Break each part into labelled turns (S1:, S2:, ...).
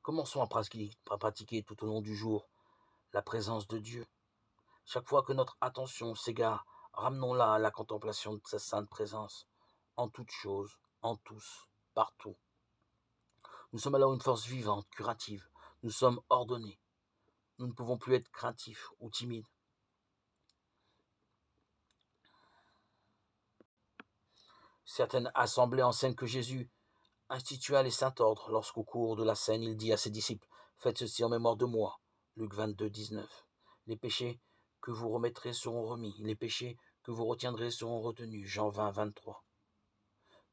S1: Commençons à pratiquer tout au long du jour la présence de Dieu. Chaque fois que notre attention s'égare, ramenons-la à la contemplation de sa sainte présence, en toutes choses, en tous, partout. Nous sommes alors une force vivante, curative. Nous sommes ordonnés. Nous ne pouvons plus être craintifs ou timides. Certaines assemblées enseignent que Jésus institua les saints ordres lorsqu'au cours de la scène, il dit à ses disciples « Faites ceci en mémoire de moi ». Luc 22, 19. Les péchés que vous remettrez seront remis, les péchés que vous retiendrez seront retenus. Jean 20, 23.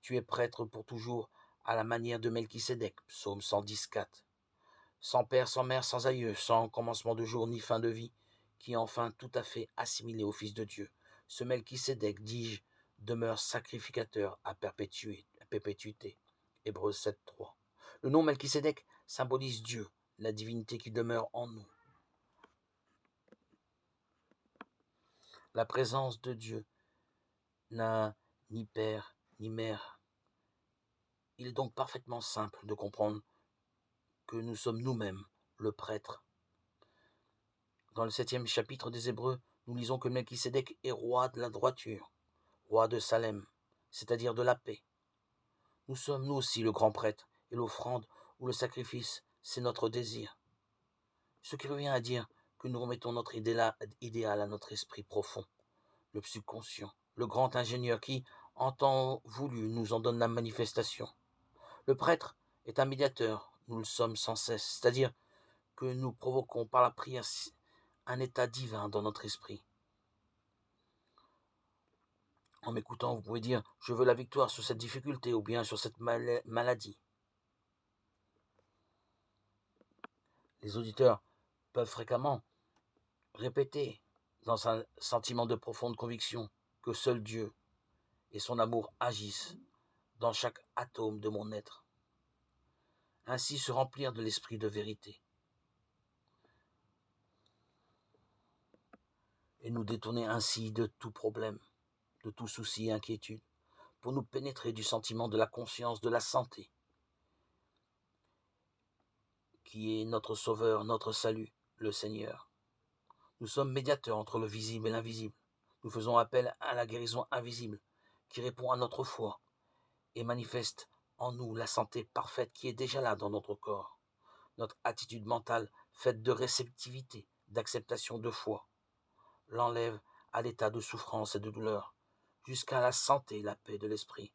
S1: Tu es prêtre pour toujours à la manière de Melchisédek. Psaume 110, 4. Sans père, sans mère, sans aïeux, sans commencement de jour ni fin de vie, qui est enfin tout à fait assimilé au Fils de Dieu. Ce Melchisédek, dis-je, demeure sacrificateur à perpétuité. Hébreux 7, 3. Le nom Melchisédek symbolise Dieu, la divinité qui demeure en nous. La présence de Dieu n'a ni père ni mère. Il est donc parfaitement simple de comprendre que nous sommes nous-mêmes le prêtre. Dans le 7e chapitre des Hébreux, nous lisons que Melchisédek est roi de la droiture, roi de Salem, c'est-à-dire de la paix. Nous sommes nous aussi le grand prêtre, et l'offrande ou le sacrifice, c'est notre désir. Ce qui revient à dire que nous remettons notre idéal à notre esprit profond, le subconscient, le grand ingénieur qui, en temps voulu, nous en donne la manifestation. Le prêtre est un médiateur, nous le sommes sans cesse, c'est-à-dire que nous provoquons par la prière un état divin dans notre esprit. En m'écoutant, vous pouvez dire « Je veux la victoire sur cette difficulté ou bien sur cette maladie ». Les auditeurs peuvent fréquemment répéter dans un sentiment de profonde conviction que seul Dieu et son amour agissent dans chaque atome de mon être. Ainsi se remplir de l'esprit de vérité et nous détourner ainsi de tout problème, de tout souci et inquiétude, pour nous pénétrer du sentiment de la conscience de la santé, qui est notre sauveur, notre salut, le Seigneur. Nous sommes médiateurs entre le visible et l'invisible. Nous faisons appel à la guérison invisible, qui répond à notre foi et manifeste en nous la santé parfaite qui est déjà là dans notre corps. Notre attitude mentale, faite de réceptivité, d'acceptation, de foi, l'enlève à l'état de souffrance et de douleur, jusqu'à la santé et la paix de l'esprit.